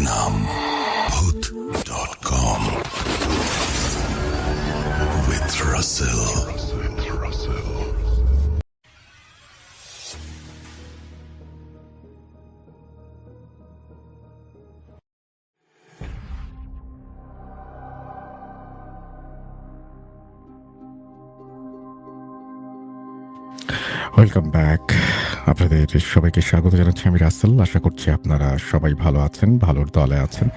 নাম ভূত.com with Russell. Welcome back. আপনাদের সবাইকে স্বাগত জানাচ্ছি। আমি রাসেল। আশা করছি আপনারা সবাই ভালো আছেন, ভালোর দলে আছেন।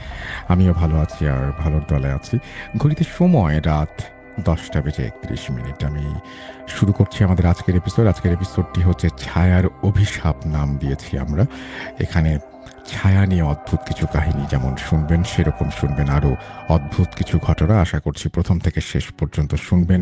আমিও ভালো আছি আর ভালোর দলে আছি। ঘড়িতে সময় রাত 10:31। আমি শুরু করছি আমাদের আজকের এপিসোড। আজকের এপিসোডটি হচ্ছে ছায়ার অভিশাপ নাম দিয়েছি আমরা। এখানে ছায়া নিয়ে অদ্ভুত কিছু কাহিনী যেমন শুনবেন, সেরকম শুনবেন আরও অদ্ভুত কিছু ঘটনা। আশা করছি প্রথম থেকে শেষ পর্যন্ত শুনবেন,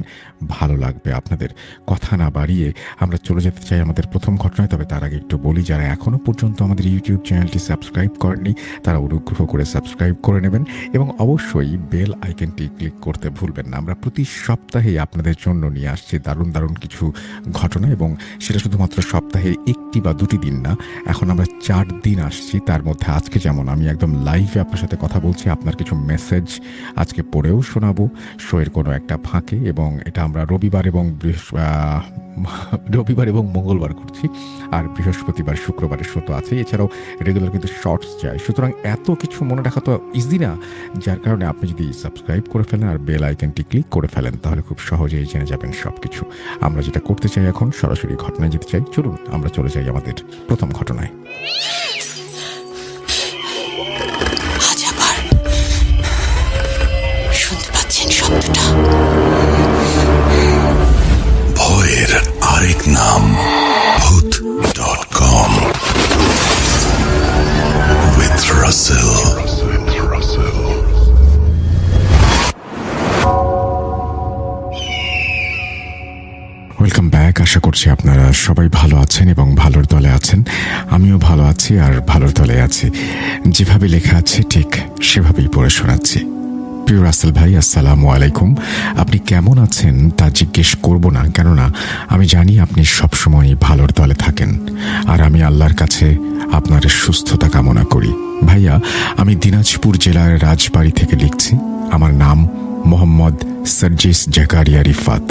ভালো লাগবে আপনাদের। কথা না বাড়িয়ে আমরা চলে যেতে চাই আমাদের প্রথম ঘটনায়। তবে তার আগে একটু বলি, যারা এখনও পর্যন্ত আমাদের ইউটিউব চ্যানেলটি সাবস্ক্রাইব করেননি তারা অনুগ্রহ করে সাবস্ক্রাইব করে নেবেন এবং অবশ্যই বেল আইকনটি ক্লিক করতে ভুলবেন না। আমরা প্রতি সপ্তাহেই আপনাদের জন্য নিয়ে আসছি দারুণ দারুণ কিছু ঘটনা, এবং সেটা শুধুমাত্র সপ্তাহে একটি বা দুটি দিন না, এখন আমরা 4 দিন আসছি। তার মধ্যে আজকে যেমন আমি একদম লাইভে আপনার সাথে কথা বলছি, আপনার কিছু মেসেজ আজকে পড়েও শোনাবো শোয়ের কোনো একটা ফাঁকে, এবং এটা আমরা রবিবার এবং মঙ্গলবার করছি, আর বৃহস্পতিবার শুক্রবারের শো তো আছে। এছাড়াও রেগুলার কিন্তু শর্টস যায়, সুতরাং এত কিছু মনে রাখা তো ইজি না, যার কারণে আপনি যদি সাবস্ক্রাইব করে ফেলেন আর বেল আইকনটি ক্লিক করে ফেলেন তাহলে খুব সহজেই জেনে যাবেন সব কিছু। আমরা যেটা করতে চাই এখন, সরাসরি ঘটনায় যেতে চাই। চলুন আমরা চলে যাই আমাদের প্রথম ঘটনায়। শুনতে পাচ্ছেন শব্দটা? ভয়ের আরেক নাম ভূত.com with Russell. Welcome back. আশা করছি আপনারা সবাই ভালো আছেন এবং ভালোর দলে আছেন। আমিও ভালো আছি আর ভালোর দলে আছি। যেভাবে লেখা আছে ঠিক সেভাবেই পড়ে শোনাচ্ছি। প্রিয় রাসেল ভাই, আসসালামু আলাইকুম। আপনি কেমন আছেন তা জিজ্ঞেস করব না, কেননা আমি জানি আপনি সবসময় ভালোর দলে থাকেন, আর আমি আল্লাহর কাছে আপনার সুস্থতা কামনা করি। ভাইয়া, আমি দিনাজপুর জেলার রাজবাড়ি থেকে লিখছি। আমার নাম মোহাম্মদ সার্জিস জাকারিয়া রিফাত।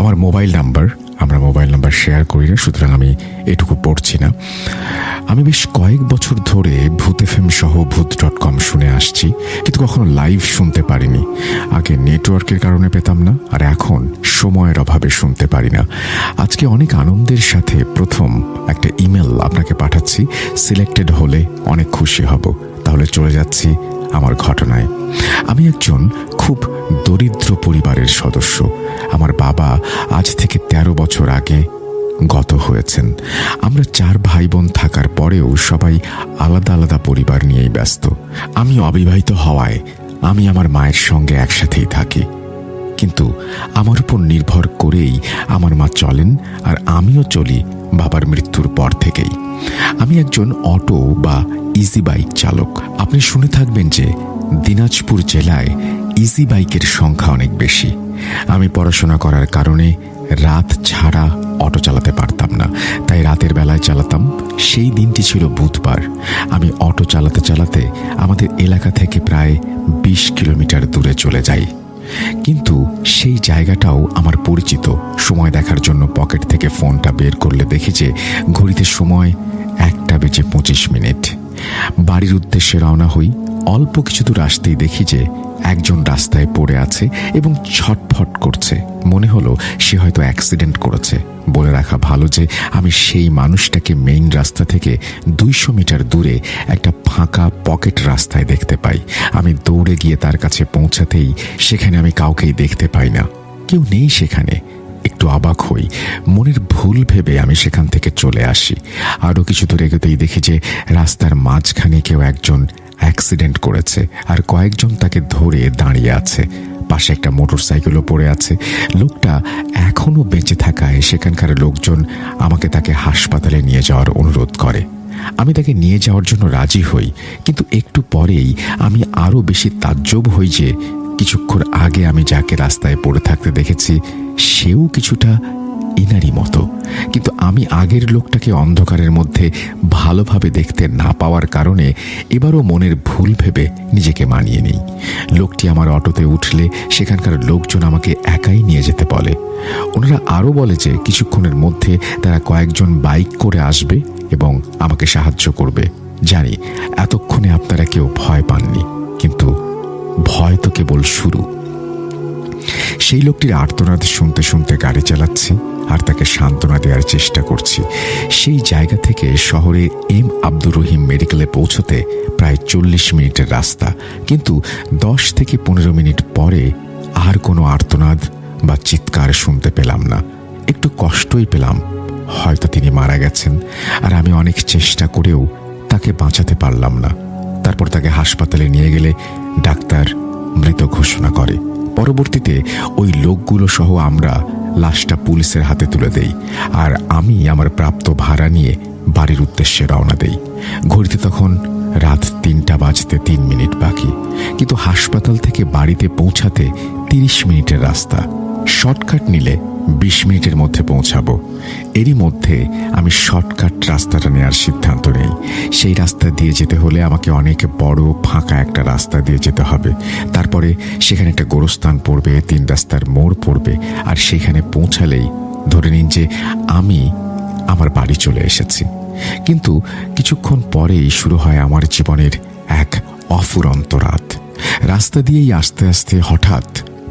আমার আমরা মোবাইল নাম্বার শেয়ার করি না, সুতরাং আমি এটুকু পড়ছি না। আমি বেশ কয়েক বছর ধরে ভূত এফএম সহ ভূত.com শুনে আসছি, কিন্তু কখনো লাইভ শুনতে পারিনি। আগে নেটওয়ার্কের কারণে পেতাম না, আর এখন সময়ের অভাবে শুনতে পারি না। আজকে অনেক আনন্দের সাথে প্রথম একটা ইমেল আপনাকে পাঠাচ্ছি। সিলেক্টেড হলে অনেক খুশি হব। তাহলে চলে যাচ্ছি আমার ঘটনায়। আমি একজন খুব দরিদ্র পরিবারের সদস্য। আমার বাবা আজ থেকে 13 বছর আগে গত হয়েছেন। আমরা 4 ভাই বোন থাকার পরেও সবাই আলাদা আলাদা পরিবার নিয়েই ব্যস্ত। আমি অবিবাহিত হওয়ায় আমি আমার মায়ের সঙ্গে একসাথেই থাকি, কিন্তু আমার উপর নির্ভর করেই আমার মা চলেন, আর আমিও চলি বাবার মৃত্যুর পর থেকেই। আমি একজন অটো বা ইজি বাইক চালক। আপনি শুনে থাকবেন যে দিনাজপুর জেলায় ইজি বাইকের সংখ্যা অনেক বেশি। আমি পড়াশোনা করার কারণে রাত ছাড়া অটো চালাতে পারতাম না, তাই রাতের বেলায় চালাতাম। সেই দিনটি ছিল বুধবার। আমি অটো চালাতে চালাতে আমাদের এলাকা থেকে প্রায় 20 কিলোমিটার দূরে চলে যাই, কিন্তু সেই জায়গাটাও আমার পরিচিত। সময় দেখার জন্য পকেট থেকে ফোনটা বের করলে দেখি যে ঘড়িতে সময় 1:25। বাড়ির উদ্দেশ্যে রওনা হই। অল্প কিছু দূর আসতেই দেখি যে একজন রাস্তায় পড়ে আছে এবং ছটফট করছে। মনে হলো সে হয়তো অ্যাক্সিডেন্ট করেছে। বলে রাখা ভালো যে আমি সেই মানুষটাকে মেইন রাস্তা থেকে 200 মিটার দূরে একটা ফাঁকা পকেট রাস্তায় দেখতে পাই। আমি দৌড়ে গিয়ে তার কাছে পৌঁছাতেই সেখানে আমি কাউকেই দেখতে পাই না, কেউ নেই সেখানে। একটু অবাক হই, মনের ভুল ভেবে আমি সেখান থেকে চলে আসি। আরও কিছু দূর এগোতেই দেখি যে রাস্তার মাঝখানে কেউ একজন অ্যাক্সিডেন্ট করেছে, আর কয়েকজন তাকে ধরে দাঁড়িয়ে আছে। পাশে একটা মোটরসাইকেলও পড়ে আছে। লোকটা এখনও বেঁচে থাকায় সেখানকার লোকজন আমাকে তাকে হাসপাতালে নিয়ে যাওয়ার অনুরোধ করে। আমি তাকে নিয়ে যাওয়ার জন্য রাজি হই, কিন্তু একটু পরেই আমি আরও বেশি তাজ্জব হই যে কিছুক্ষণ আগে আমি যাকে রাস্তায় পড়ে থাকতে দেখেছি সেও কিছুটা এনারই মতো, কিন্তু আমি আগের লোকটাকে অন্ধকারের মধ্যে ভালোভাবে দেখতে না পাওয়ার কারণে এবারও মনের ভুল ভেবে নিজেকে মানিয়ে নেই। লোকটি আমার অটোতে উঠলে সেখানকার লোকজন আমাকে একাই নিয়ে যেতে বলে। ওনারা আরও বলে যে কিছুক্ষণের মধ্যে তারা কয়েকজন বাইক করে আসবে এবং আমাকে সাহায্য করবে। জানি এতক্ষণে আপনারা কেউ ভয় পাননি, কিন্তু ভয় তো কেবল শুরু। সেই লোকটির আর্তনাদ শুনতে শুনতে গাড়ি চালাচ্ছি আর তাকে সান্ত্বনা দেওয়ার চেষ্টা করছি। সেই জায়গা থেকে শহরে এম আব্দুর রহিম মেডিকেলে পৌঁছতে প্রায় 40 মিনিটের রাস্তা, কিন্তু 10 থেকে 15 মিনিট পরে আর কোনো আর্তনাদ বা চিৎকার শুনতে পেলাম না। একটু কষ্টই পেলাম, হয়তো তিনি মারা গেছেন আর আমি অনেক চেষ্টা করেও তাকে বাঁচাতে পারলাম না। তারপর তাকে হাসপাতালে নিয়ে গেলে ডাক্তার মৃত ঘোষণা করে। পরবর্তীতে ওই লোকগুলো সহ আমরা লাশটা পুলিশের হাতে তুলে দেই আর আমি আমার প্রাপ্ত ভাড়া নিয়ে বাড়ির উদ্দেশ্যে রওনা দেই। ঘড়িতে তখন রাত 3টা বাজতে 3 মিনিট বাকি, কিন্তু হাসপাতাল থেকে বাড়িতে পৌঁছাতে 30 মিনিটের রাস্তা। শর্টকাট নিলে 20 মিনিটের মধ্যে পৌঁছাবো। এরই মধ্যে আমি শর্টকাট রাস্তাটা নেওয়ার সিদ্ধান্ত নেই। সেই রাস্তা দিয়ে যেতে হলে আমাকে অনেক বড় ফাঁকা একটা রাস্তা দিয়ে যেতে হবে। তারপরে সেখানে একটা গোরস্থান পড়বে, 3 রাস্তার মোড় পড়বে, আর সেখানে পৌঁছালেই ধরে নিন যে আমি আমার বাড়ি চলে এসেছি। কিন্তু কিছুক্ষণ পরেই শুরু হয় আমার জীবনের এক অফুরন্ত রাত। রাস্তা দিয়েই আস্তে আস্তে হঠাৎ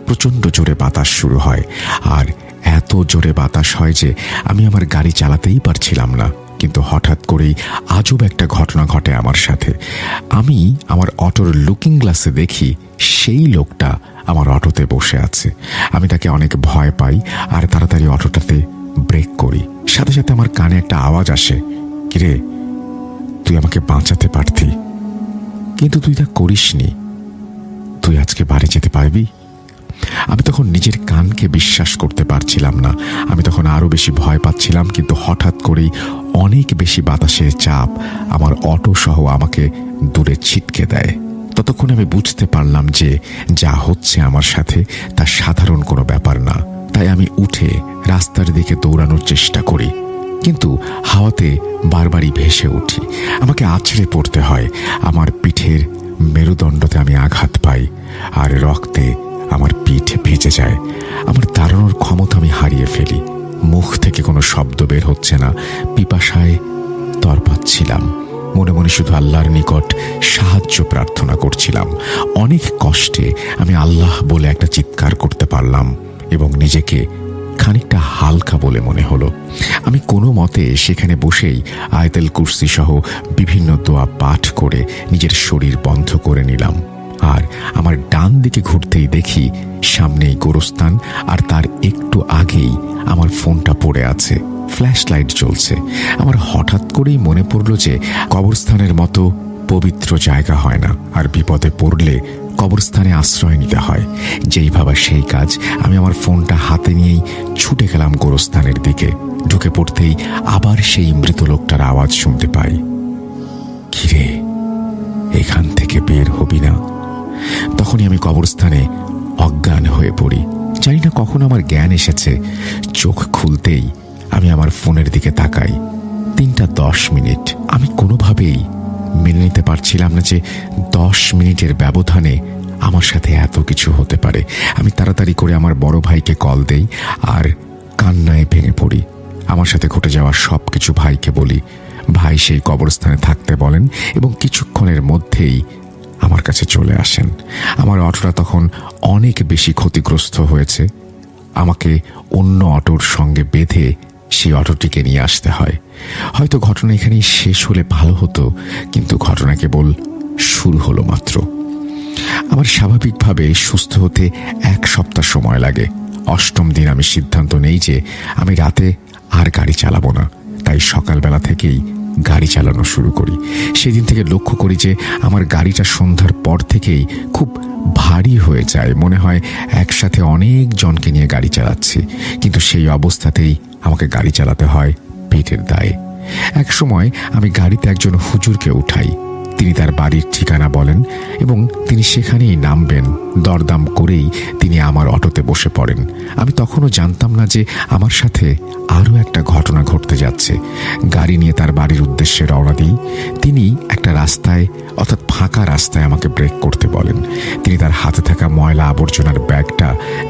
প্রচণ্ড জোরে বাতাস শুরু হয়, আর এত জোরে বাতাস হয় যে আমি আমার গাড়ি চালাতেই পারছিলাম না। কিন্তু হঠাৎ করেই আজব একটা ঘটনা ঘটে আমার সাথে। আমি আমার অটোর লুকিং গ্লাসে দেখি সেই লোকটা আমার অটোতে বসে আছে। আমি তাকে অনেক ভয় পাই আর তাড়াতাড়ি অটোটাতে ব্রেক করি। সাথে সাথে আমার কানে একটা আওয়াজ আসে, কিরে, তুই আমাকে বাঁচাতে পারতি, কিন্তু তুই তা করিসনি। তুই আজকে বাড়ি যেতে পারবি? আমি তখন নিজের কানকে বিশ্বাস করতে পারছিলাম না। আমি তখন আরো বেশি ভয় পাচ্ছিলাম, কিন্তু হঠাৎ করেই অনেক বেশি বাতাসের চাপ আমার অটো সহ আমাকে দূরে ছিটকে দেয়। ততক্ষণ আমি বুঝতে পারলাম যে যা হচ্ছে আমার সাথে তা সাধারণ কোনো ব্যাপার না। তাই আমি উঠে রাস্তার দিকে দৌড়ানোর চেষ্টা করি, কিন্তু হাওয়াতে বারবারই ভেসে উঠি। আমাকে আছড়ে পড়তে হয়। আমার পিঠের মেরুদণ্ডতে আমি আঘাত পাই আর রক্তে আমার পিঠ ভিজে যায়। আমার দাঁড়ানোর ক্ষমতা আমি হারিয়ে ফেলি। মুখ থেকে কোনো শব্দ বের হচ্ছে না। পিপাসায় তরপাচ্ছিলাম। মনে মনে শুধু আল্লাহর নিকট সাহায্য প্রার্থনা করছিলাম। অনেক কষ্টে আমি আল্লাহ বলে একটা চিৎকার করতে পারলাম এবং নিজেকে খানিকটা হালকা বলে মনে হলো। আমি কোনো মতে সেখানে বসেই আয়াতুল কুরসি সহ বিভিন্ন দোয়া পাঠ করে নিজের শরীর বন্ধ করে নিলাম। আর আমার ডান দিকে ঘুরতেই দেখি সামনেই গোরস্থান, আর তার একটু আগেই আমার ফোনটা পড়ে আছে, ফ্ল্যাশ লাইট জ্বলছে। আমার হঠাৎ করেই মনে পড়লো যে কবরস্থানের মতো পবিত্র জায়গা হয় না, আর বিপদে পড়লে কবরস্থানে আশ্রয় নিতে হয়। যেই ভাবা সেই কাজ। আমি আমার ফোনটা হাতে নিয়েই ছুটে গেলাম গোরস্থানের দিকে। ঢুকে পড়তেই আবার সেই মৃত লোকটার আওয়াজ শুনতে পাই, কিরে, এখান থেকে বের হবি না? তখনই আমি কবরস্থানে অজ্ঞান হয়ে পড়ি। জানি না কখন আমার জ্ঞান এসেছে। চোখ খুলতেই আমি আমার ফোনের দিকে তাকাই। 3:10 মিনিট। আমি কোনোভাবেই মেনে নিতে পারছিলাম না যে 10 মিনিটের ব্যবধানে আমার সাথে এত কিছু হতে পারে। আমি তাড়াতাড়ি করে আমার বড় ভাইকে কল দেই আর কান্নায় ভেঙে পড়ি। আমার সাথে ঘটে যাওয়া সব কিছু ভাইকে বলি। ভাই সেই কবরস্থানে থাকতে বলেন এবং কিছুক্ষণের মধ্যেই আমার কাছে চলে আসেন। আমার অটোটা তখন অনেক বেশি ক্ষতিগ্রস্ত হয়েছে। আমাকে অন্য অটোর সঙ্গে বেঁধে সেই অটোটিকে নিয়ে আসতে হয়। হয়তো ঘটনা এখানেই শেষ হলে ভালো হতো, কিন্তু ঘটনা কেবল শুরু হলো মাত্র। আমার স্বাভাবিকভাবে সুস্থ হতে 1 সপ্তাহ সময় লাগে। 8ম দিন আমি সিদ্ধান্ত নেই যে আমি রাতে আর গাড়ি চালাবো না। তাই সকালবেলা থেকেই গাড়ি চালানো শুরু করি। সেদিন থেকে লক্ষ্য করি যে আমার গাড়িটা সন্ধ্যার পর থেকেই খুব ভারী হয়ে যায়। মনে হয় একসাথে অনেক জনকে নিয়ে গাড়ি চালাচ্ছি, কিন্তু সেই অবস্থাতেই আমাকে গাড়ি চালাতে হয় পেটের দায়ে। এক সময় আমি গাড়িতে একজন হুজুরকে উঠাই। তিনি তার বাড়ির ঠিকানা বলেন এবং তিনি সেখানেই নামবেন। দরদাম করেই তিনি আমার অটোতে বসে পড়েন। আমি তখনও জানতাম না যে আমার সাথে আরও একটা ঘটনা ঘটতে যাচ্ছে। গাড়ি নিয়ে তার বাড়ির উদ্দেশ্যে রওনা দিই। তিনি একটা রাস্তায়, অর্থাৎ ফাঁকা রাস্তায় আমাকে ব্রেক করতে বলেন। তিনি তার হাতে থাকা ময়লা আবর্জনার ব্যাগটা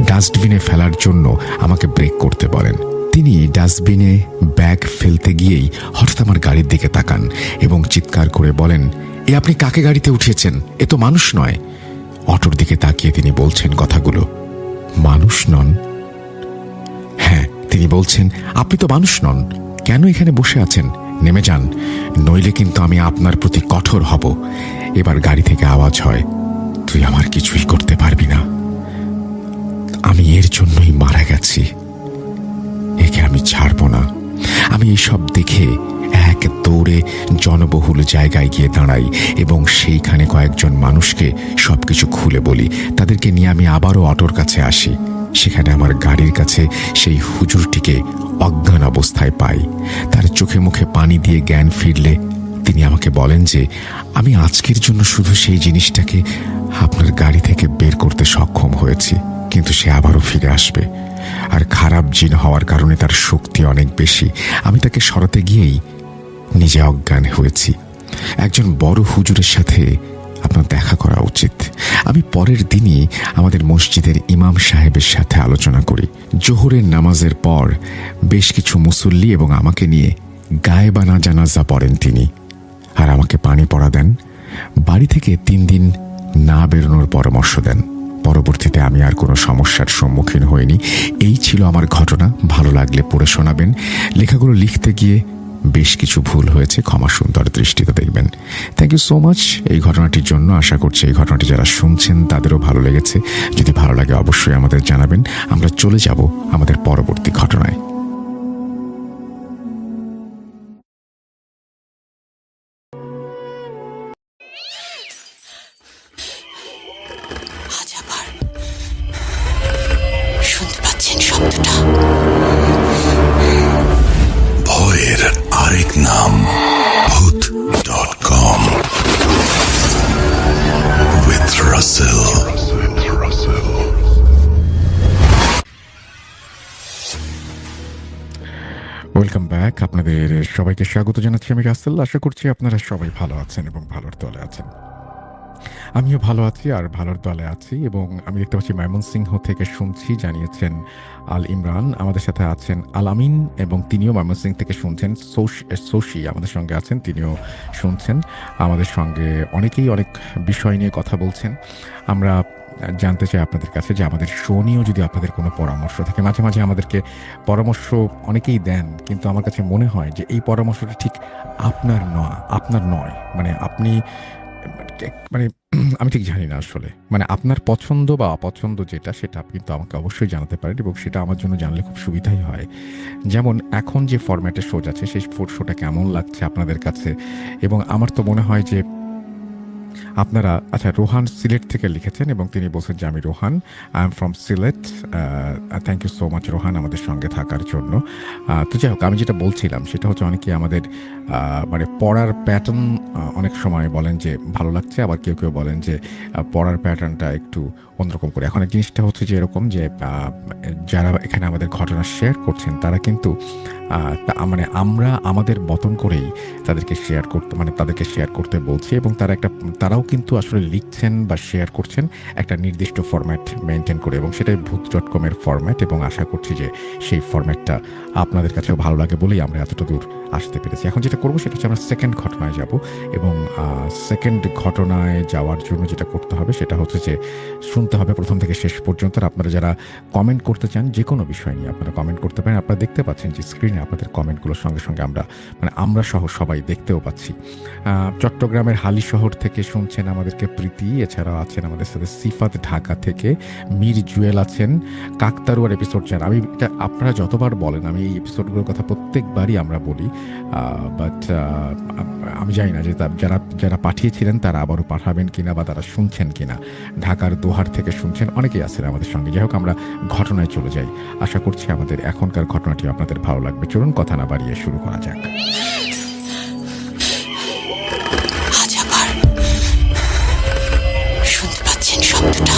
ডাস্টবিনে ফেলার জন্য আমাকে ব্রেক করতে বলেন। তিনি ডাস্টবিনে ব্যাগ ফেলতে গিয়েই হঠাৎ আমার গাড়ির দিকে তাকান এবং চিৎকার করে বলেন, এ আপনি কাকে গাড়িতে উঠিয়েছেন? এ তো মানুষ নয়। অটোর দিকে তাকিয়ে তিনি বলছেন কথাগুলো। মানুষ নন? হ্যাঁ, তিনি বলছেন, আপনি তো মানুষ নন। কেন এখানে বসে আছেন? নেমে যান, নইলে কিন্তু আমি আপনার প্রতি কঠোর হব। এবার গাড়ি থেকে আওয়াজ হয়, তুই আমার কিছুই করতে পারবি না। আমি এর জন্যই মারা গেছি। একে আমি ছাড়ব না। আমি এইসব দেখে এক দৌড়ে জনবহুল জায়গায় গিয়ে দাঁড়াই এবং সেইখানে কয়েকজন মানুষকে সবকিছু খুলে বলি। তাদেরকে নিয়ে আমি আবারও অটোর কাছে আসি। সেখানে আমার গাড়ির কাছে সেই হুজুরটিকে অজ্ঞান অবস্থায় পাই। তার চোখে মুখে পানি দিয়ে জ্ঞান ফিরলে তিনি আমাকে বলেন যে আমি আজকের জন্য শুধু সেই জিনিসটাকে আপনার গাড়ি থেকে বের করতে সক্ষম হয়েছি, কিন্তু সে আবারও ফিরে আসবে। আর খারাপ জিন হওয়ার কারণে তার শক্তি অনেক বেশি। আমি তাকে সরাতে গিয়েই নিজে অজ্ঞান হয়েছি। একজন বড় হুজুরের সাথে আপনার দেখা করা উচিত। আমি পরের দিনই আমাদের মসজিদের ইমাম সাহেবের সাথে আলোচনা করি। জোহরের নামাজের পর বেশ কিছু মুসল্লি এবং আমাকে নিয়ে গায়েবানা জানাজা পড়েন তিনি, আর আমাকে পানি পড়া দেন। বাড়ি থেকে 3 দিন না বেরোনোর পরামর্শ দেন। পরবর্তীতে আমি আর কোনো সমস্যার সম্মুখীন হইনি। এই ছিল আমার ঘটনা। ভালো লাগলে পড়ে শোনাবেন। লেখাগুলো লিখতে গিয়ে বেশ কিছু ভুল হয়েছে, ক্ষমা সুন্দর দৃষ্টিতে দেখবেন। থ্যাংক ইউ সো মাচ এই ঘটনাটির জন্য। আশা করছি এই ঘটনাটি যারা শুনছেন তাদেরও ভালো লেগেছে। যদি ভালো লাগে অবশ্যই আমাদের জানাবেন। আমরা চলে যাব আমাদের পরবর্তী ঘটনায়। আজ আবার শুনতে পাচ্ছেন শব্দটা? ভয়ের আরেক নাম ভূত.com with Russell. Welcome back. আপনাদের সবাইকে স্বাগত জানাচ্ছি আমি রাসেল। আশা করছি আপনারা সবাই ভালো আছেন এবং ভালোর দলে আছেন। আমিও ভালো আছি আর ভালোর দলে আছি। এবং আমি দেখতে পাচ্ছি ময়মনসিংহ থেকে শুনছি, জানিয়েছেন আল ইমরান। আমাদের সাথে আছেন আল আমিন এবং তিনিও ময়মনসিংহ থেকে শুনছেন। সোশি আমাদের সঙ্গে আছেন, তিনিও শুনছেন। আমাদের সঙ্গে অনেকেই অনেক বিষয় নিয়ে কথা বলছেন। আমরা জানতে চাই আপনাদের কাছে যে আমাদের শো নিয়েও যদি আপনাদের কোনো পরামর্শ থাকে। মাঝে মাঝে আমাদেরকে পরামর্শ অনেকেই দেন, কিন্তু আমার কাছে মনে হয় যে এই পরামর্শটা ঠিক আপনার নয়। মানে আপনি মানে আমি ঠিক জানি না আসলে, মানে আপনার পছন্দ বা অপছন্দ যেটা, সেটা কিন্তু আমাকে অবশ্যই জানাতে পারেন এবং সেটা আমার জন্য জানলে খুব সুবিধাই হয়। যেমন এখন যে ফরম্যাটে শো যাচ্ছে সেই শোটা কেমন লাগছে আপনাদের কাছে। এবং আমার তো মনে হয় যে আপনারা, আচ্ছা, রোহান সিলেট থেকে লিখেছেন এবং তিনি বলছেন যে আমি Rohan, I am from Sylhet. Thank you so much Rohan আমাদের সঙ্গে থাকার জন্য। তো যাই হোক, আমি যেটা বলছিলাম সেটা হচ্ছে অনেকে আমাদের মানে পড়ার প্যাটার্ন অনেক সময় বলেন যে ভালো লাগছে, আবার কেউ কেউ বলেন যে পড়ার প্যাটার্নটা একটু অন্যরকম করে। এখন জিনিসটা হচ্ছে যে এরকম যে যারা এখানে আমাদের ঘটনা শেয়ার করছেন তারা কিন্তু মানে আমরা আমাদের মতন করেই তাদেরকে শেয়ার করতে বলছি এবং তারাও কিন্তু আসলে লিখছেন বা শেয়ার করছেন একটা নির্দিষ্ট ফরম্যাট মেনটেন করে, এবং সেটাই ভূত.com এর ফরম্যাট। এবং আশা করছি যে সেই ফরম্যাটটা আপনাদের কাছেও ভালো লাগে বলেই আমরা এতটা দূর আসতে পেরেছি। এখন যেটা করবো সেটা হচ্ছে আমরা সেকেন্ড ঘটনায় যাব, এবং সেকেন্ড ঘটনায় যাওয়ার জন্য যেটা করতে হবে সেটা হচ্ছে যে শুনতে হবে প্রথম থেকে শেষ পর্যন্ত। আপনারা যারা কমেন্ট করতে চান যে কোনো বিষয় নিয়ে আপনারা কমেন্ট করতে পারেন। আপনারা দেখতে পাচ্ছেন যে স্ক্রিনে আপনাদের কমেন্টগুলোর সঙ্গে সঙ্গে আমরা সহ সবাই দেখতেও পাচ্ছি। চট্টগ্রামের হালি শহর থেকে শুনছেন আমাদেরকে প্রীতি, এছাড়াও আছেন আমাদের সাথে সিফাত ঢাকা থেকে, মীর জুয়েল আছেন, কাকতারুয়ার এপিসোড চান। আমি এটা আপনারা যতবার বলেন, আমি এই এপিসোডগুলোর কথা প্রত্যেকবারই আমরা বলি, বাট আমি জানি না যে যারা পাঠিয়েছিলেন তারা আবারও পাঠাবেন কিনা বা তারা শুনছেন কিনা। ঢাকার দোহার থেকে শুনছেন, অনেকেই আছেন আমাদের সঙ্গে। যাই হোক, আমরা ঘটনায় চলে যাই। আশা করছি আমাদের এখনকার ঘটনাটি আপনাদের ভালো লাগবে। চলুন কথা না বাড়িয়ে শুরু করা যাক। আজ আবার শব্দটা।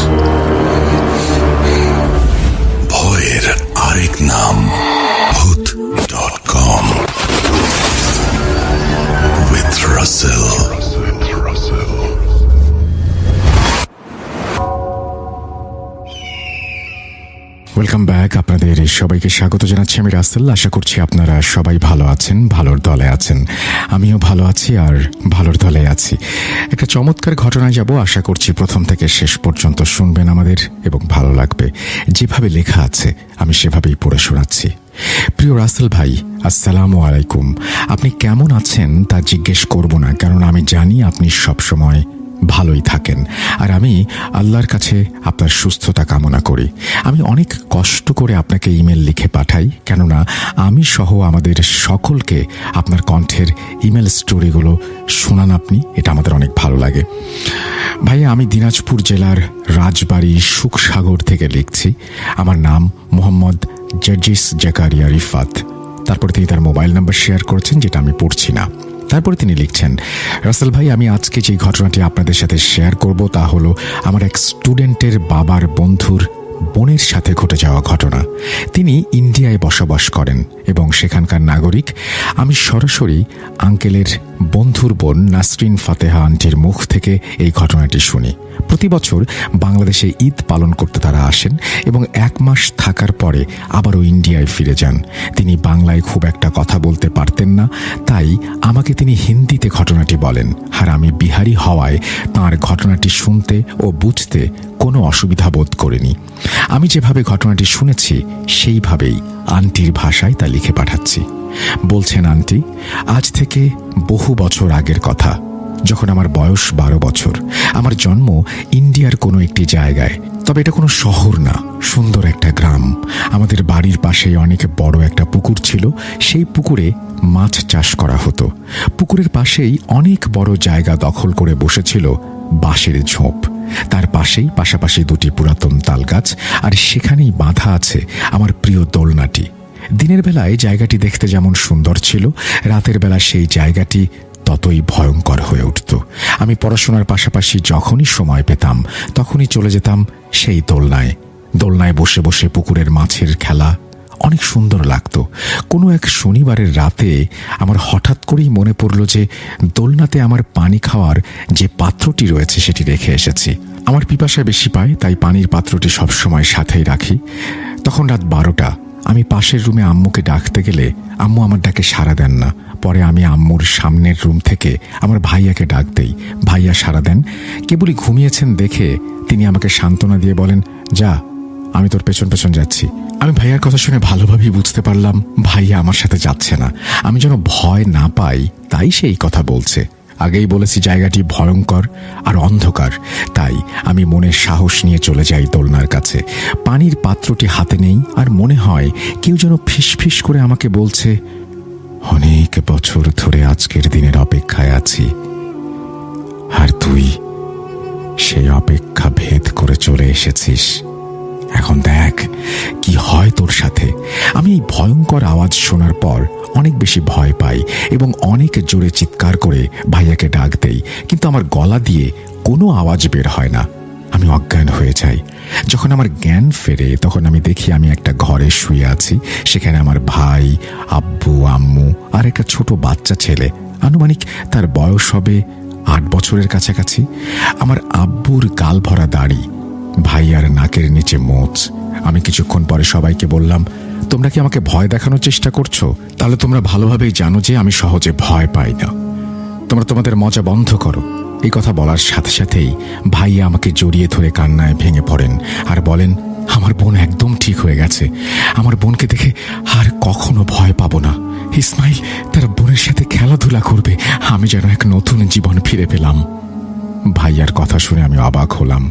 ভয়ের আরেক নাম ভূত.com with Russell. Welcome back. আপনাদের সবাইকে স্বাগত জানাচ্ছি আমি রাসেল। আশা করছি আপনারা সবাই ভালো আছেন, ভালোর দলে আছেন। আমিও ভালো আছি আর ভালোর দলে আছি। একটা চমৎকার ঘটনায় যাব, আশা করছি প্রথম থেকে শেষ পর্যন্ত শুনবেন আমাদের এবং ভালো লাগবে। যেভাবে লেখা আছে আমি সেভাবেই পড়ে শোনাচ্ছি। প্রিয় রাসেল ভাই, আসসালামু আলাইকুম। আপনি কেমন আছেন তা জিজ্ঞেস করব না, কারণ আমি জানি আপনি সবসময় ভালোই থাকেন, আর আমি আল্লাহর কাছে আপনার সুস্থতা কামনা করি। আমি অনেক কষ্ট করে আপনাকে ইমেল লিখে পাঠাই, কেননা আমি সহ আমাদের সকলকে আপনার কণ্ঠের ইমেল স্টোরিগুলো শোনান আপনি, এটা আমাদের অনেক ভালো লাগে। ভাইয়া, আমি দিনাজপুর জেলার রাজবাড়ি সুখসাগর থেকে লিখছি। আমার নাম মোহাম্মদ জার্জিস জাকারিয়া রিফাত। তারপর তিনি তার মোবাইল নাম্বার শেয়ার করেছেন, যেটা আমি পড়ছি না। তারপরে তিনি লিখছেন, রাসেল ভাই, আমি আজকে যে ঘটনাটি আপনাদের সাথে শেয়ার করব তা হলো আমার এক স্টুডেন্টের বাবার বন্ধুর বোনের সাথে ঘটে যাওয়া ঘটনা। তিনি ইন্ডিয়ায় বসবাস করেন এবং সেখানকার নাগরিক। আমি সরাসরি আঙ্কেলের বন্ধুর বোন নাসরিন ফাতেহা আন্টির মুখ থেকে এই ঘটনাটি শুনি। প্রতি বছর বাংলাদেশে ঈদ পালন করতে তারা আসেন এবং 1 মাস থাকার পরে আবারও ইন্ডিয়ায় ফিরে যান। তিনি বাংলায় খুব একটা কথা বলতে পারতেন না, তাই আমাকে তিনি হিন্দিতে ঘটনাটি বলেন, আর আমি বিহারি হওয়ায় তাঁর ঘটনাটি শুনতে ও বুঝতে কোনো অসুবিধা বোধ করিনি। আমি যেভাবে ঘটনাটি শুনেছি সেইভাবেই আন্টির ভাষায় তা লিখে পাঠাচ্ছি। বলছেন আন্টি, আজ থেকে বহু বছর আগের কথা, যখন আমার বয়স 12 বছর। আমার জন্ম ইন্ডিয়ার কোনো একটি জায়গায়, তবে এটা কোনো শহর না, সুন্দর একটা গ্রাম। আমাদের বাড়ির পাশেই অনেক বড় একটা পুকুর ছিল। সেই পুকুরে মাছ চাষ করা হতো। পুকুরের পাশেই অনেক বড় জায়গা দখল করে বসেছিল বাঁশের ঝোপ। তার পাশেই পাশাপাশি 2টি পুরাতন তাল গাছ, আর সেখানেই বাঁধা আছে আমার প্রিয় দোলনাটি। দিনের বেলায় জায়গাটি দেখতে যেমন সুন্দর ছিল, রাতের বেলা সেই জায়গাটি ততই ভয়ঙ্কর হয়ে উঠত। আমি পড়াশোনার পাশাপাশি যখনই সময় পেতাম তখনই চলে যেতাম সেই দোলনায়। দোলনায় বসে বসে পুকুরের মাছের খেলা অনেক সুন্দর লাগতো। কোনো এক শনিবারের রাতে আমার হঠাৎ করেই মনে পড়ল যে দোলনাতে আমার পানি খাওয়ার যে পাত্রটি রয়েছে সেটি রেখে এসেছি। আমার পিপাসা বেশি পায়, তাই পানির পাত্রটি সবসময় সাথেই রাখি। তখন রাত 12টা। আমি পাশের রুমে আম্মুকে ডাকতে গেলে আম্মু আমার ডাকে সাড়া দেন না। পরে আমি আম্মুর সামনের রুম থেকে আমার ভাইয়াকে ডাক দেই। ভাইয়া সাড়া দেন। কেবলই ঘুমিয়েছেন দেখে তিনি আমাকে সান্ত্বনা দিয়ে বলেন, যা, আমি তোর পেছন পেছন যাচ্ছি। আমি ভাইয়ার কথা শুনে ভালোভাবেই বুঝতে পারলাম ভাইয়া আমার সাথে যাচ্ছে না। আমি যেন ভয় না পাই তাই সে এই কথা বলছে। আগেই বলেছি জায়গাটি ভয়ঙ্কর আর অন্ধকার, তাই আমি মনের সাহস নিয়ে চলে যাই দোলনার কাছে। পানির পাত্রটি হাতে নেই, আর মনে হয় কেউ যেন ফিসফিস করে আমাকে বলছে, অনেক বছর ধরে আজকের দিনের অপেক্ষায় আছি, আর তুই সেই অপেক্ষা ভেদ করে চলে এসেছিস। এখন দেখ কি হয় তোর সাথে। আমি এই ভয়ঙ্কর আওয়াজ শোনার পর অনেক বেশি ভয় পাই এবং অনেক জোরে চিৎকার করে ভাইয়াকে ডাক দেই, কিন্তু আমার গলা দিয়ে কোনো আওয়াজ বের হয় না। আমি অজ্ঞান হয়ে যাই। যখন আমার জ্ঞান ফেরে তখন আমি দেখি আমি একটা ঘরে শুয়ে আছি। সেখানে আমার ভাই, আব্বু, আম্মু আর একটা ছোট বাচ্চা ছেলে। আনুমানিক তার বয়স হবে 8 বছরের কাছাকাছি। আমার আব্বুর গাল ভরা দাড়ি, ভাইয়ার নাকের নিচে মোচ। আমি কিছুক্ষণ পরে সবাইকে বললাম, তোমরা কি আমাকে ভয় দেখানোর চেষ্টা করছো? তাহলে তোমরা ভালোভাবেই জানো যে আমি সহজে ভয় পাই না। তোমরা তোমাদের মজা বন্ধ করো। এই কথা বলার সাথে সাথেই ভাইয়া আমাকে জড়িয়ে ধরে কান্নায় ভেঙে পড়েন আর বলেন, আমার বোন একদম ঠিক হয়ে গেছে। আমার বোনকে দেখে আর কখনো ভয় পাবো না। ইসমাইল তার বোনের সাথে খেলাধুলা করবে। আমি যেন এক নতুন জীবন ফিরে পেলাম। ভাইয়ার কথা শুনে আমি অবাক হলাম।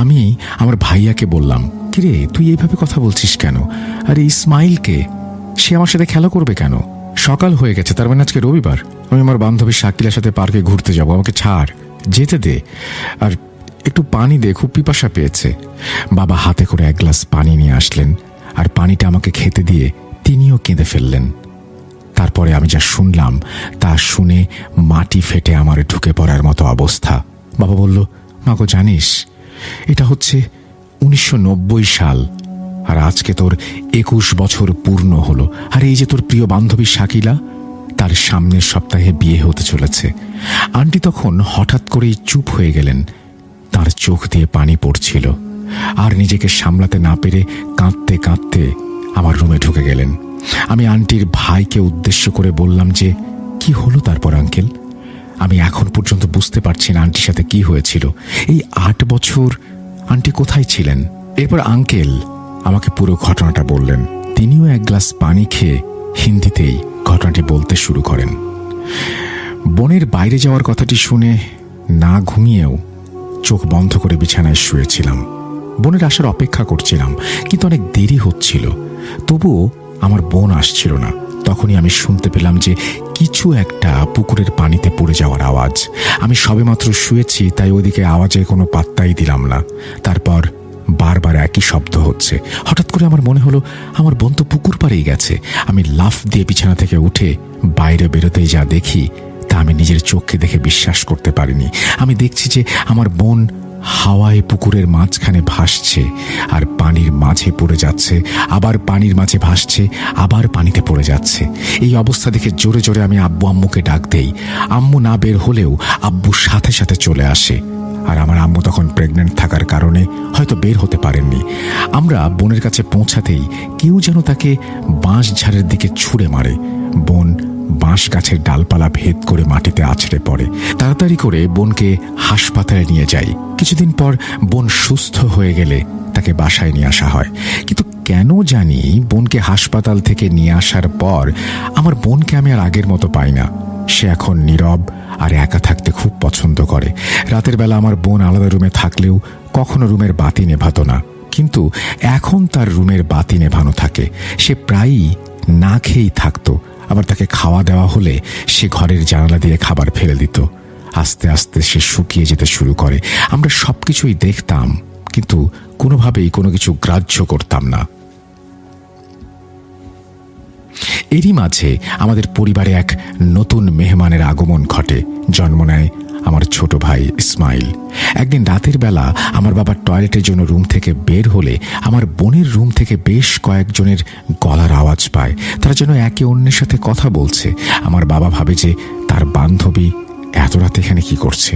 আমি আমার ভাইয়াকে বললাম, কিরে তুই এইভাবে কথা বলছিস কেন? আরে ইসমাইলকে, সে আমার সাথে খেলা করবে কেন? সকাল হয়ে গেছে, তার মানে আজকে রবিবার। আমি আমার বান্ধবী শাকিলার সাথে পার্কে ঘুরতে যাব, আমাকে ছাড়, যেতে দে, আর একটু পানি দে, খুব পিপাসা পেয়েছে। বাবা হাতে করে 1 গ্লাস পানি নিয়ে আসলেন আর পানিটা আমাকে খেতে দিয়ে তিনিও কেঁদে ফেললেন। তারপরে আমি যা শুনলাম তা শুনে মাটি ফেটে আমার ঢুকে পড়ার মতো অবস্থা। বাবা বলল, মাগো জানিস এটা হচ্ছে 1990 সাল, আর আজকে তোর 21 বছর পূর্ণ হলো। আর এই যে তোর প্রিয় বান্ধবী শাকিলা, তার সামনের সপ্তাহে বিয়ে হতে চলেছে। আন্টি তখন হঠাৎ করেই চুপ হয়ে গেলেন। তার চোখ দিয়ে পানি পড়ছিল, আর নিজেকে সামলাতে না পেরে কাঁদতে কাঁদতে আমার রুমে ঢুকে গেলেন। আমি আন্টির ভাইকে উদ্দেশ্য করে বললাম যে, কি হলো তারপর আঙ্কেল? আমি এখন পর্যন্ত বুঝতে পারছি না আন্টির সাথে কি হয়েছিল। এই 8 বছর আন্টি কোথায় ছিলেন? এরপর আঙ্কেল আমাকে পুরো ঘটনাটা বললেন। তিনিও এক গ্লাস পানি খেয়ে হিন্দিতেই ঘটনাটি বলতে শুরু করেন। বোনের বাইরে যাওয়ার কথাটি শুনে না ঘুমিয়েও চোখ বন্ধ করে বিছানায় শুয়েছিলাম। বোনের আসার অপেক্ষা করছিলাম, কিন্তু অনেক দেরি হচ্ছিল। তবুও আমার বোন আসছিল না। তখনই আমি শুনতে পেলাম যে কিছু একটা পুকুরের পানিতে পড়ে যাওয়ার আওয়াজ। আমি সবেমাত্র শুয়েছি, তাই ওইদিকে আওয়াজে কোনো পাত্তাই দিলাম না। তারপর বারবার একই শব্দ হচ্ছে। হঠাৎ করে আমার মনে হলো আমার বোন তো পুকুর পাড়েই গেছে। আমি লাফ দিয়ে বিছানা থেকে উঠে বাইরে বেরোতেই যা দেখি তা আমি নিজের চোখকে দেখে বিশ্বাস করতে পারিনি। আমি দেখছি যে আমার বোন হাওয়ায় পুকুরের মাঝখানে ভাসছে, আর পানির মাঝে পড়ে যাচ্ছে, আবার পানির মাঝে ভাসছে, আবার পানিতে পড়ে যাচ্ছে। এই অবস্থা দেখে জোরে জোরে আমি আব্বু আম্মুকে ডাক দেই। আম্মু না বের হলেও আব্বু সাথে সাথে চলে আসে। আর আমার আম্মু তখন প্রেগনেন্ট থাকার কারণে হয়তো বের হতে পারেননি। আমরা বোনের কাছে পৌঁছাতেই কেউ যেন তাকে বাঁশ ঝাড়ের দিকে ছুঁড়ে মারে। বোন বাঁশ গাছের ডালপালা ভেদ করে মাটিতে আছড়ে পড়ে। তাড়াতাড়ি করে বোনকে হাসপাতালে নিয়ে যাই। কিছুদিন পর বোন সুস্থ হয়ে গেলে তাকে বাসায় নিয়ে আসা হয়। কিন্তু কেন জানি বোনকে হাসপাতাল থেকে নিয়ে আসার পর আমার বোনকে আমি আর আগের মতো পাই না। সে এখন নীরব আর একা থাকতে খুব পছন্দ করে। রাতের বেলা আমার বোন আলাদা রুমে থাকলেও কখনো রুমের বাতি নেভাতো না, কিন্তু এখন তার রুমের বাতি নেভানো থাকে। সে প্রায়ই না খেয়েই থাকতো। আবার তাকে খাওয়া দেওয়া হলে সে ঘরের জানালা দিয়ে খাবার ফেলে দিত। আস্তে আস্তে সে শুকিয়ে যেতে শুরু করে। আমরা সবকিছুই দেখতাম, কিন্তু কোনোভাবেই কোনো কিছু গ্রাহ্য করতাম না। এরই মাঝে আমাদের পরিবারে এক নতুন মেহমানের আগমন ঘটে। জন্ম নেয় আমার ছোট ভাই ইসমাইল। একদিন রাতের বেলা আমার বাবা টয়লেটের জন্য রুম থেকে বের হলে আমার বোনের রুম থেকে বেশ কয়েকজনের গলার আওয়াজ পায়। তারা যেন একে অন্যের সাথে কথা বলছে। আমার বাবা ভাবে যে তার বান্ধবী এত রাতে এখানে কি করছে,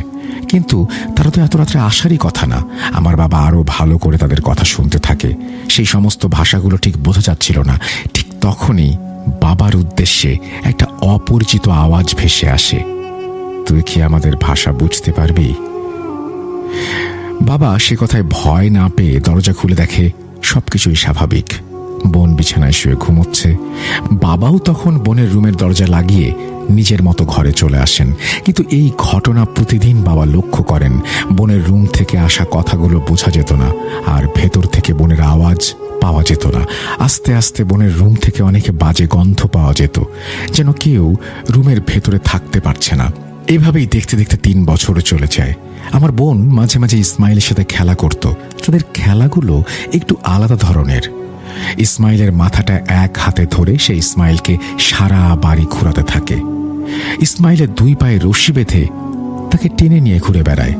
কিন্তু তারা তো এত রাত্রে আসারই কথা না। আমার বাবা আরো ভালো করে তাদের কথা শুনতে থাকে। সেই সমস্ত ভাষাগুলো ঠিক বোঝা যাচ্ছিল না। ঠিক তখনই বাবার উদ্দেশ্যে একটা অপরিচিত আওয়াজ ভেসে আসে, তুই কি আমাদের ভাষা বুঝতে পারবি? বাবা সে কথায় ভয় না পেয়ে দরজা খুলে দেখে সবকিছুই স্বাভাবিক। বোন বিছানায় শুয়ে ঘুমোচ্ছে। বাবাও তখন বোনের রুমের দরজা লাগিয়ে নিজের মতো ঘরে চলে আসেন। কিন্তু এই ঘটনা প্রতিদিন বাবা লক্ষ্য করেন। বোনের রুম থেকে আসা কথাগুলো বোঝা যেত না, আর ভেতর থেকে বোনের আওয়াজ পাওয়া যেত না। আস্তে আস্তে বোনের রুম থেকে অনেকে বাজে গন্ধ পাওয়া যেত, যেন কেউ রুমের ভেতরে থাকতে পারছে না। এভাবেই দেখতে দেখতে 3 বছর চলে যায়। আমার বোন মাঝে মাঝে ইসমাইলের সাথে খেলা করত। তাদের খেলাগুলো একটু আলাদা ধরনের। ইসমাইলের মাথাটা এক হাতে ধরে সে ইসমাইলকে সারা বাড়ি ঘোরাতে থাকে। ইসমাইলের 2 পায়ে রশি বেঁধে তাকে টেনে নিয়ে ঘুরে বেড়ায়।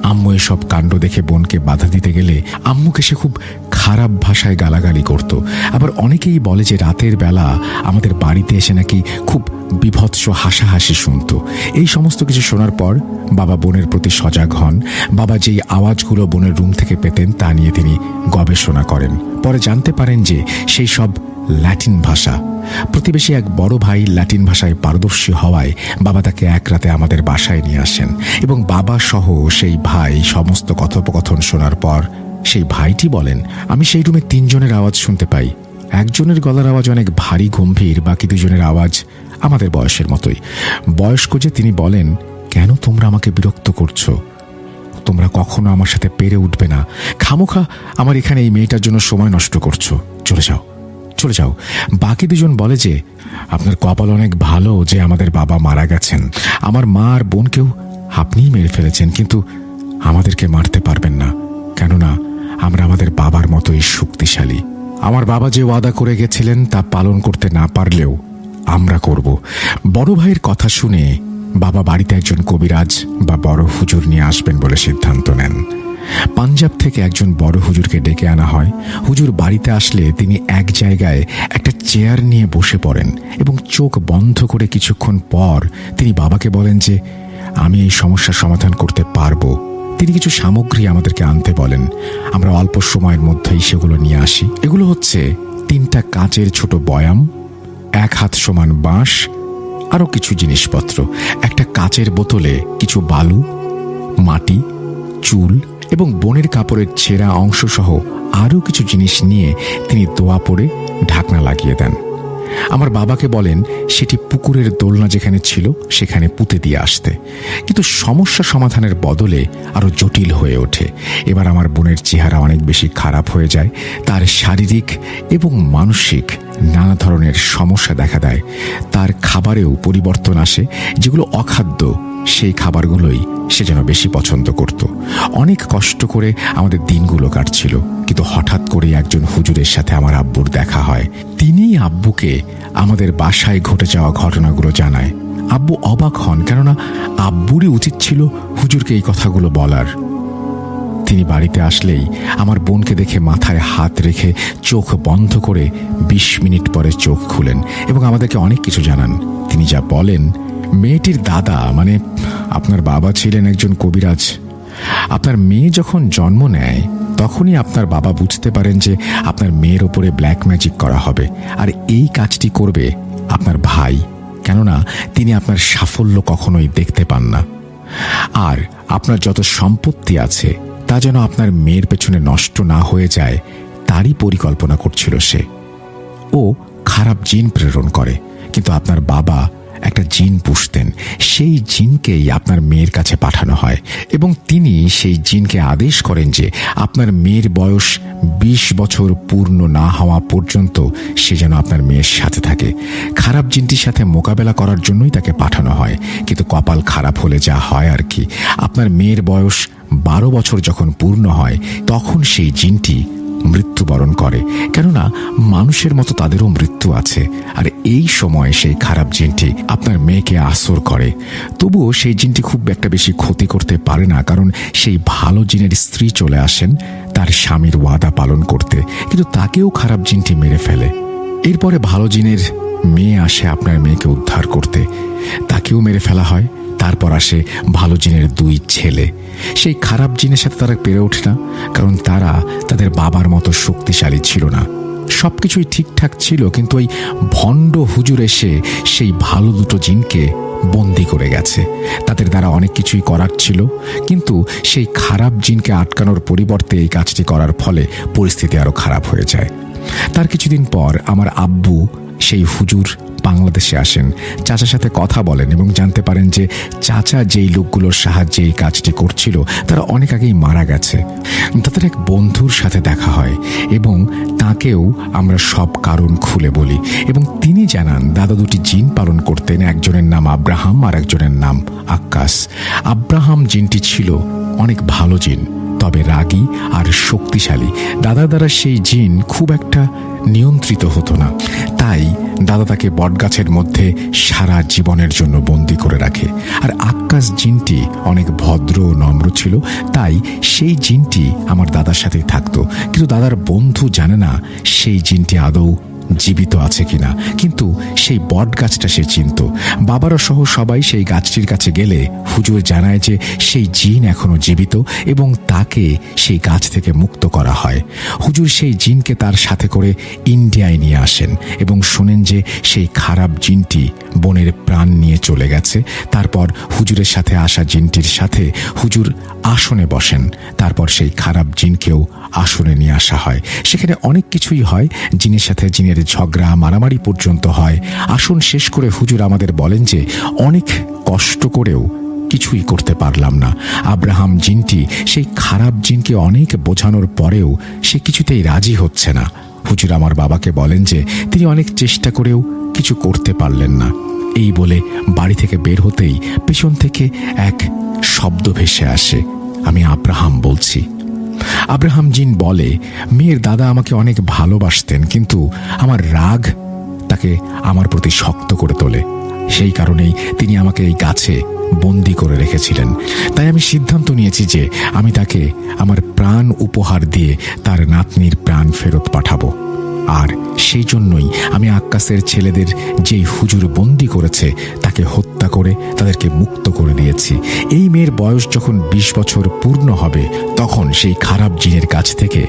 আম্মু এসব কাণ্ড দেখে বোনকে বাধা দিতে গেলে আম্মুকে সে খুব খারাপ ভাষায় গালাগালি করত। আবার অনেকেই বলে যে রাতের বেলা আমাদের বাড়িতে এসে নাকি খুব বিভৎস হাসাহাসি শুনত। এই সমস্ত কিছু শোনার পর বাবা বোনের প্রতি সজাগ হন। বাবা যেই আওয়াজগুলো বোনের রুম থেকে পেতেন তা নিয়ে তিনি গবেষণা করেন। পরে জানতে পারেন যে সেই সব ল্যাটিন ভাষা। প্রতিবেশী এক বড় ভাই ল্যাটিন ভাষায় পারদর্শী হওয়ায় বাবা তাকে এক রাতে আমাদের বাসায় নিয়ে আসেন, এবং বাবা সহ সেই ভাই সমস্ত কথোপকথন শোনার পর সেই ভাইটি বলেন, আমি সেই রুমে 3 জনের আওয়াজ শুনতে পাই। একজনের গলার আওয়াজ অনেক ভারী গম্ভীর, বাকি 2 জনের আওয়াজ আমাদের বয়সের মতোই। বয়স্ক যে তিনি বলেন, কেন তোমরা আমাকে বিরক্ত করছো? তোমরা কখনো আমার সাথে পেরে উঠবে না। খামোখা আমার এখানে এই মেয়েটার জন্য সময় নষ্ট করছো। চলে যাও, চলে যাও। বাকি 2 জন বলে যে আপনার কপাল অনেক ভালো যে আমাদের বাবা মারা গেছেন। আমার মা আর বোনকেও আপনিই মেরে ফেলেছেন, কিন্তু আমাদেরকে মারতে পারবেন না, কেননা আমরা আমাদের বাবার মতোই শক্তিশালী। আমার বাবা যে ওয়াদা করে গেছিলেন তা পালন করতে না পারলেও আমরা করব। বড় ভাইয়ের কথা শুনে বাবা বাড়িতে একজন কবিরাজ বা বড় হুজুর নিয়ে আসবেন বলে সিদ্ধান্ত নেন। পাঞ্জাব থেকে একজন বড় হুজুরকে ডেকে আনা হয়। হুজুর বাড়িতে আসলে তিনি এক জায়গায় একটা চেয়ার নিয়ে বসে পড়েন এবং চোখ বন্ধ করে কিছুক্ষণ পর তিনি বাবাকে বলেন যে আমি এই সমস্যার সমাধান করতে পারবো। তিনি কিছু সামগ্রী আমাদেরকে আনতে বলেন। আমরা অল্প সময়ের মধ্যেই সেগুলো নিয়ে আসি। এগুলো হচ্ছে 3টা কাচের ছোট বয়াম, 1 হাত সমান বাঁশ, আরও কিছু জিনিসপত্র, একটা কাচের বোতলে কিছু বালু, মাটি, চুল এবং বনের কাপড়ের ছেঁড়া অংশ সহ আরও কিছু জিনিস নিয়ে তিনি দোয়া পড়ে ঢাকনা লাগিয়ে দেন। আমার বাবাকে বলেন সেটি পুকুরের দোলনা যেখানে ছিল সেখানে পুঁতে দিয়ে আসতে। কিন্তু সমস্যা সমাধানের বদলে আরও জটিল হয়ে ওঠে। এবার আমার বোনের চেহারা অনেক বেশি খারাপ হয়ে যায়। তার শারীরিক এবং মানসিক নানা ধরনের সমস্যা দেখা দেয়। তার খাবারেও পরিবর্তন আসে। যেগুলো অখাদ্য সেই খাবারগুলোই সে যেন বেশি পছন্দ করত। অনেক কষ্ট করে আমাদের দিনগুলো কাটছিল, কিন্তু হঠাৎ করে একজন হুজুরের সাথে আমার আব্বুর দেখা হয়। তিনিই আব্বুকে আমাদের বাসায় ঘটে যাওয়া ঘটনাগুলো জানায়। আব্বু অবাক হন, কেননা আব্বুরই উচিত ছিল হুজুরকে এই কথাগুলো বলার। তিনি বাড়িতে আসলেই আমার বোনকে দেখে মাথায় হাত রেখে চোখ বন্ধ করে 20 মিনিট পরে চোখ খুলেন এবং আমাদেরকে অনেক কিছু জানান। তিনি যা বলেন, মেয়েটির দাদা মানে আপনার বাবা ছিলেন একজন কবিরাজ। আপনার মেয়ে যখন জন্ম নেয় তখনই আপনার বাবা বুঝতে পারেন যে আপনার মেয়ের ওপরে ব্ল্যাক ম্যাজিক করা হবে, আর এই কাজটি করবে আপনার ভাই, কেননা তিনি আপনার সাফল্য কখনোই দেখতে পান না। আর আপনার যত সম্পত্তি আছে তা যেন আপনার মেয়ের পেছনে নষ্ট না হয়ে যায় তারই পরিকল্পনা করছিল সে। ও খারাপ জিন প্রেরণ করে, কিন্তু আপনার বাবা একটা জিন পুষতেন। সেই জিনকেই আপনার মেয়ের কাছে পাঠানো হয় এবং তিনি সেই জিনকে আদেশ করেন যে আপনার মেয়ের বয়স 20 বছর পূর্ণ না হওয়া পর্যন্ত সে যেন আপনার মেয়ের সাথে থাকে। খারাপ জিনটির সাথে মোকাবেলা করার জন্যই তাকে পাঠানো হয়। কিন্তু কপাল খারাপ হলে যা হয় আর কি, আপনার মেয়ের বয়স 12 বছর যখন পূর্ণ হয় তখন সেই জিনটি মৃত্যুবরণ করে, কেননা মানুষের মতো তাদেরও মৃত্যু আছে। আর এই সময় সেই খারাপ জিনটি আপনার মেয়েকে আসর করে। তবুও সেই জিনটি খুব একটা বেশি ক্ষতি করতে পারে না, কারণ সেই ভালো জিনের স্ত্রী চলে আসেন তার স্বামীর ওয়াদা পালন করতে, কিন্তু তাকেও খারাপ জিনটি মেরে ফেলে। এরপরে ভালো জিনের মেয়ে আসে আপনার মেয়েকে উদ্ধার করতে, তাকেও মেরে ফেলা হয়। তারপর আসে ভালো জিনের 2 ছেলে। সেই খারাপ জিনের সাথে তারা পেরে ওঠে না, কারণ তারা তাদের বাবার মতো শক্তিশালী ছিল না। সবকিছুই ঠিকঠাক ছিল, কিন্তু ওই ভণ্ড হুজুর এসে সেই ভালো 2টো জিনকে বন্দি করে গেছে। তাদের দ্বারা অনেক কিছুই করার ছিল, কিন্তু সেই খারাপ জিনকে আটকানোর পরিবর্তে এই কাজটি করার ফলে পরিস্থিতি আরো খারাপ হয়ে যায়। তার কিছুদিন পর আমার আব্বু সেই হুজুর বাংলাদেশে আসেন, চাচার সাথে কথা বলেন এবং জানতে পারেন যে চাচা যেই লোকগুলোর সাহায্যে এই কাজটি করছিল তারা অনেক আগেই মারা গেছে। তাদের এক বন্ধুর সাথে দেখা হয় এবং তাকেও আমরা সব কারণ খুলে বলি এবং তিনি জানান দাদা 2টি জিন পালন করতেন। একজনের নাম আব্রাহাম আর একজনের নাম আক্কাস। আব্রাহাম জিনটি ছিল অনেক ভালো জিন, তবে রাগী আর শক্তিশালী। দাদার দ্বারা সেই জিন খুব একটা নিয়ন্ত্রিত হতো না, তাই দাদা তাকে বটগাছের মধ্যে সারা জীবনের জন্য বন্দি করে রাখে। আর আক্কাস জিনটি অনেক ভদ্র ও নম্র ছিল, তাই সেই জিনটি আমার দাদার সাথেই থাকতো। কিন্তু দাদার বন্ধু জানে না সেই জিনটি আদৌ জীবিত আছে কিনা, কিন্তু সেই বট গাছটা সে চিনত। বাবারা সহ সবাই সেই গাছটির কাছে গেলে হুজুর জানায় যে সেই জিন এখনো জীবিত এবং তাকে সেই গাছ থেকে মুক্ত করা হয়। হুজুর সেই জিনকে তার সাথে করে ইন্ডিয়ায় নিয়ে আসেন এবং শোনেন যে সেই খারাপ জিনটি বোনের প্রাণ নিয়ে চলে গেছে। তারপর হুজুরের সাথে আসা জিনটির সাথে হুজুর আসনে বসেন। তারপর সেই খারাপ জিনকেও আসনে নিয়ে আসা হয়। সেখানে অনেক কিছুই হয়, জিনের সাথে জিনের ঝগড়া মারামারি পর্যন্ত হয়। আসন শেষ করে হুজুর আমাদের বলেন যে অনেক কষ্ট করেও কিছুই করতে পারলাম না। আব্রাহাম জিনটি সেই খারাপ জিনকে অনেক বোঝানোর পরেও সে কিছুতেই রাজি হচ্ছে না। হুজুর আমার বাবাকে বলেন যে তিনি অনেক চেষ্টা করেও কিছু করতে পারলেন না। এই বলে বাড়ি থেকে বের হতেই পেছন থেকে এক শব্দ ভেসে আসে, আমি আব্রাহাম বলছি। আব্রাহাম জিন বলে, মেয়ের দাদা আমাকে অনেক ভালোবাসতেন, কিন্তু আমার রাগ তাকে আমার প্রতি শক্ত করে তোলে। সেই কারণেই তিনি আমাকে এই গাছে বন্দি করে রেখেছিলেন। তাই আমি সিদ্ধান্ত নিয়েছি যে আমি তাকে আমার প্রাণ উপহার দিয়ে তার নাতনির প্রাণ ফেরত পাঠাবো। আর সেই জন্যই আমি আক্কাসের ছেলেদের যেই হুজুর বন্দি করেছে তাকে হত্যা করে তাদেরকে মুক্ত করে দিয়েছি। এই মেয়ের বয়স যখন 20 বছর পূর্ণ হবে তখন সেই খারাপ জিনের কাছ থেকে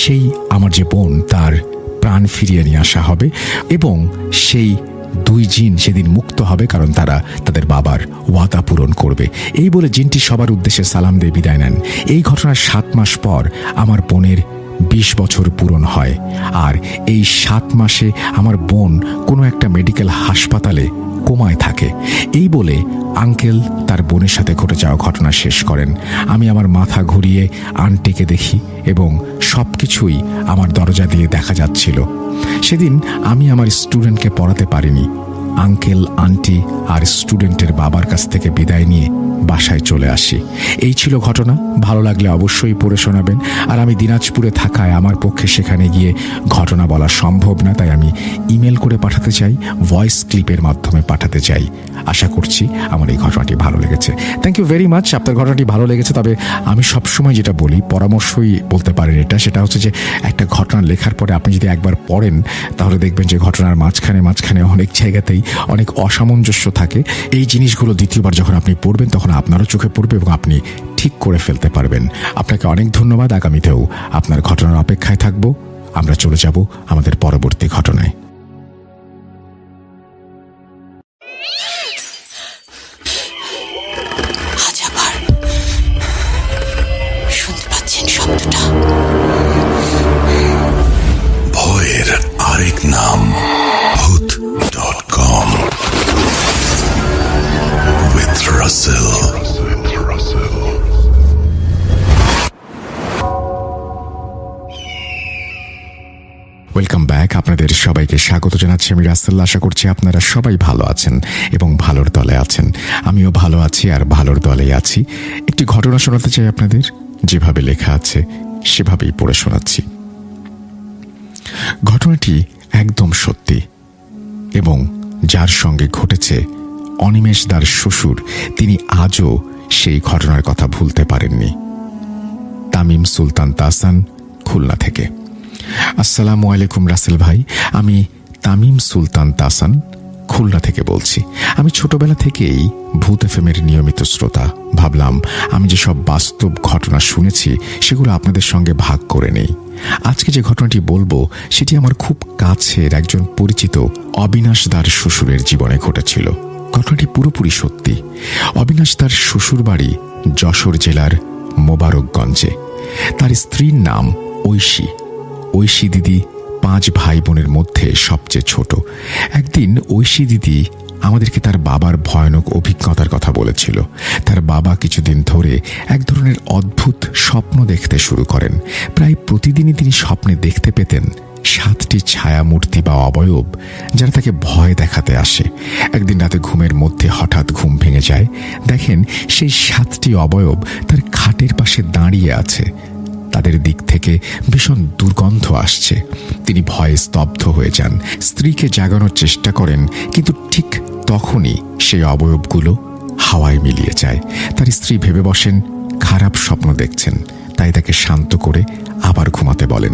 সেই আমার যে বোন তার প্রাণ ফিরিয়ে নিয়ে আসা হবে এবং সেই 2 জিন সেদিন মুক্ত হবে, কারণ তারা তাদের বাবার ওয়াদা পূরণ করবে। এই বলে জিনটি সবার উদ্দেশ্যে সালাম দিয়ে বিদায় নেন। এই ঘটনার 7 মাস পর আমার বোনের 20 বছর পূরণ হয়। আর এই 7 মাসে আমার বোন কোনো একটা মেডিকেল হাসপাতালে কোমায় থাকে। এই বলে আঙ্কেল তার বোনের সাথে ঘটে যাওয়া ঘটনা শেষ করেন। আমি আমার মাথা ঘুরিয়ে আন্টিকে দেখি এবং সব কিছুই আমার দরজা দিয়ে দেখা যাচ্ছিল। সেদিন আমি আমার স্টুডেন্টকে পড়াতে পারিনি। আঙ্কেল, আন্টি আর স্টুডেন্টের বাবার কাছ থেকে বিদায় নিয়ে বাসায় চলে আসি। এই ছিল ঘটনা। ভালো লাগলে অবশ্যই পড়ে শোনাবেন। আর আমি দিনাজপুরে থাকায় আমার পক্ষে সেখানে গিয়ে ঘটনা বলা সম্ভব না, তাই আমি ইমেল করে পাঠাতে চাই, ভয়েস ক্লিপের মাধ্যমে পাঠাতে চাই। আশা করছি আমার এই ঘটনাটি ভালো লেগেছে। Thank you very much. আপনার ঘটনাটি ভালো লেগেছে। তবে আমি সবসময় যেটা বলি, পরামর্শই বলতে পারেন এটা, সেটা হচ্ছে যে একটা ঘটনা লেখার পরে আপনি যদি একবার পড়েন তাহলে দেখবেন যে ঘটনার মাঝখানে অনেক জায়গাতেই অনেক অসামঞ্জস্য থাকে। এই জিনিসগুলো দ্বিতীয়বার যখন আপনি পড়বেন তখন আপনারও চোখে পড়বে এবং আপনি ঠিক করে ফেলতে পারবেন। আপনাকে অনেক ধন্যবাদ। আগামীতেও আপনার ঘটনার অপেক্ষায় থাকব। আমরা চলে যাব আমাদের পরবর্তী ঘটনায়। আজ আবার শুনতে পাচ্ছেন শব্দটা? ভয়ের আরেক নাম ভূত.com with Russell. Welcome back. আপনাদের সবাইকে স্বাগত জানাচ্ছি আমি রাসেল। আশা করছি আপনারা সবাই ভালো আছেন এবং ভালোর দলে আছেন। আমিও ভালো আছি আর ভালোর দলেই আছি। একটি ঘটনা শোনাতে চাই আপনাদের। যেভাবে লেখা আছে সেভাবেই পড়ে শোনাচ্ছি। ঘটনাটি একদম সত্যি এবং যার সঙ্গে ঘটেছে অনিমেষ দার শ্বশুর তিনি আজও সেই ঘটনার কথা ভুলতে পারেননি। তামিম সুলতান তাসান, খুলনা থেকে। আসসালামু আলাইকুম রাসেল ভাই, আমি তামিম সুলতান তাসান খুলনা থেকে বলছি। আমি ছোটবেলা থেকেই ভূত এফএমের নিয়মিত শ্রোতা। ভাবলাম আমি যেসব বাস্তব ঘটনা শুনেছি সেগুলো আপনাদের সঙ্গে ভাগ করে নেই। আজকে যে ঘটনাটি বলবো সেটি আমার খুব কাছের একজন পরিচিত অবিনাশ দার শ্বশুরের জীবনে ঘটেছিল। ঘটনাটি পুরোপুরি সত্যি। অবিনাশ দার শ্বশুর বাড়ি যশোর জেলার মোবারকগঞ্জে। তার স্ত্রীর নাম ঐশী। ঐশী দিদি 5 ভাই বোনের মধ্যে সবচেয়ে ছোট। একদিন ঐশী দিদি আমাদেরকে তার বাবার ভয়ানক অভিজ্ঞতার কথা বলেছিল। তার বাবা কিছুদিন ধরে এক ধরনের অদ্ভুত স্বপ্ন দেখতে শুরু করেন। প্রায় প্রতিদিনই তিনি স্বপ্নে দেখতে পেতেন 7টি ছায়ামূর্তি বা অবয়ব যারা তাকে ভয় দেখাতে আসে। একদিন রাতে ঘুমের মধ্যে হঠাৎ ঘুম ভেঙে যায়। দেখেন সেই 7টি অবয়ব তার খাটের পাশে দাঁড়িয়ে আছে। তাদের দিক থেকে ভীষণ দুর্গন্ধ আসছে। তিনি ভয়ে স্তব্ধ হয়ে যান। স্ত্রীকে জাগানোর চেষ্টা করেন, কিন্তু ঠিক তখনই সেই অবয়বগুলো হাওয়ায় মিলিয়ে যায়। তার স্ত্রী ভেবে বসেন খারাপ স্বপ্ন দেখছেন, তাই তাকে শান্ত করে আবার ঘুমাতে বলেন।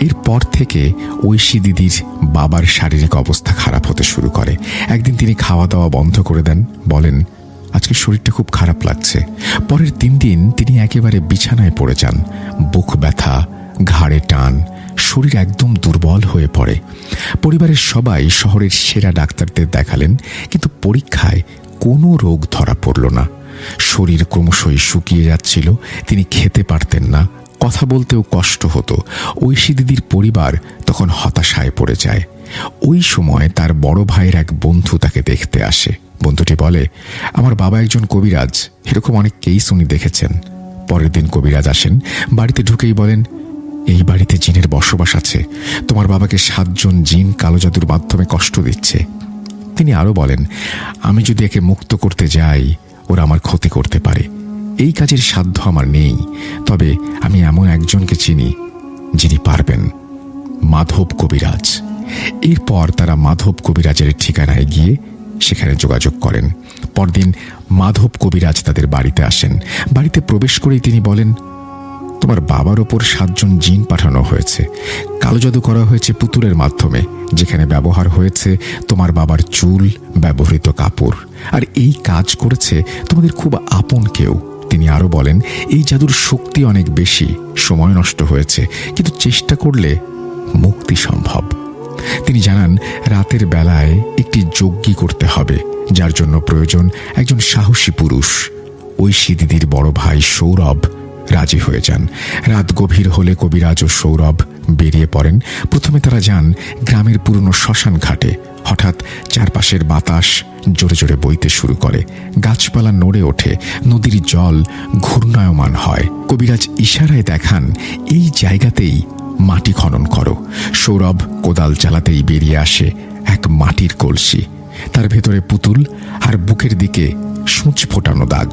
এরপর থেকে ঐশী দিদির বাবার শারীরিক অবস্থা খারাপ হতে শুরু করে। একদিন তিনি খাওয়া দাওয়া বন্ধ করে দেন, বলেন আজকে শরীরটা খুব খারাপ লাগছে। পরের 3 দিন তিনি একেবারে বিছানায় পড়ে যান। বুক ব্যথা, ঘাড়ে টান, শরীর একদম দুর্বল হয়ে পড়ে। পরিবারের সবাই শহরের সেরা ডাক্তারদের দেখালেন, কিন্তু পরীক্ষায় কোনো রোগ ধরা পড়ল না। শরীর ক্রমশই শুকিয়ে যাচ্ছিল। তিনি খেতে পারতেন না, কথা বলতেও কষ্ট হতো। ঐশী দিদির পরিবার তখন হতাশায় পড়ে যায়। ওই সময় তার বড় ভাইয়ের এক বন্ধু তাকে দেখতে আসে। বন্ধুটি বলে, আমার বাবা একজন কবিরাজ, এরকম অনেক কেস উনি দেখেছেন। পরের দিন কবিরাজ আসেন। বাড়িতে ঢুকেই বলেন, এই বাড়িতে জিনের বসবাস আছে। তোমার বাবাকে 7 জন জিন কালো জাদুর মাধ্যমে কষ্ট দিচ্ছে। তিনি আরো বলেন, আমি যদি একে মুক্ত করতে যাই ওরা আমার ক্ষতি করতে পারে। এই কাজের সাধ্য আমার নেই, তবে আমি এমন একজনকে চিনি যিনি পারবেন, মাধব কবিরাজ। এরপর তারা মাধব কবিরাজের ঠিকানায় গিয়ে সেখানে যোগাযোগ করেন। পরদিন মাধব কবিরাজ তাদের বাড়িতে আসেন। বাড়িতে প্রবেশ করেই তিনি বলেন, তোমার বাবার ওপর 7 জন জিন পাঠানো হয়েছে। কালো জাদু করা হয়েছে পুতুলের মাধ্যমে, যেখানে ব্যবহার হয়েছে তোমার বাবার চুল, ব্যবহৃত কাপড়। আর এই কাজ করেছে তোমাদের খুব আপন কেউ। তিনি আরো বলেন, এই জাদুর শক্তি অনেক বেশি, সময় নষ্ট হয়েছে, কিন্তু চেষ্টা করলে মুক্তি সম্ভব। তিনি জানান, রাতের বেলায় একটি যজ্ঞ করতে হবে, যার জন্য প্রয়োজন একজন সাহসী পুরুষ। ঐশী দিদির বড় ভাই সৌরভ রাজি হয়ে যান। রাত গভীর হলে কবিরাজ ও সৌরভ বেরিয়ে পড়েন। প্রথমে তারা যান গ্রামের পুরনো শ্মশান ঘাটে। হঠাৎ চারপাশের বাতাস জোরে জোরে বইতে শুরু করে, গাছপালা নড়ে ওঠে, নদীর জল ঘূর্ণায়মান হয়। কবিরাজ ইশারায় দেখান, এই জায়গাতেই মাটি খনন করো। সৌরভ কোদাল চালাতেই বেরিয়ে আসে এক মাটির কলসি, তার ভেতরে পুতুল আর বুকের দিকে সূঁচ ফোটানো দাগ।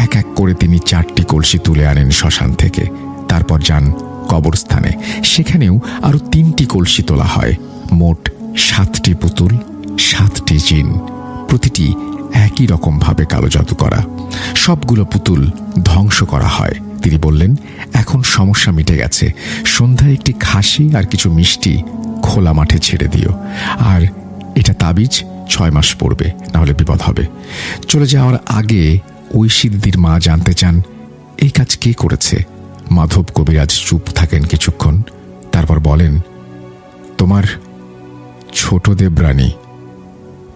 এক এক করে তিনি 4টি কলসি তুলে আনেন শ্মশান থেকে। তারপর যান কবরস্থানে, সেখানেও আরো 3টি কলসি তোলা হয়। মোট 7টি পুতুল, 7টি জিন, প্রতিটি একই রকম ভাবে কালো জাদু করা। সবগুলো পুতুল ধ্বংস করা হয়। তিনি বললেন, এখন সমস্যা মিটে গেছে। সন্ধ্যায় একটি খাসি আর কিছু মিষ্টি খোলা মাঠে ছেড়ে দিও। আর এটা তাবিজ, 6 মাস পড়বে, নাহলে বিপদ হবে। চলে যাওয়ার আগে ঐশী দিদির মা জানতে চান, এই কাজ কে করেছে? মাধব কবিরাজ চুপ থাকেন কিছুক্ষণ, তারপর বলেন, তোমার ছোট দেবরানী,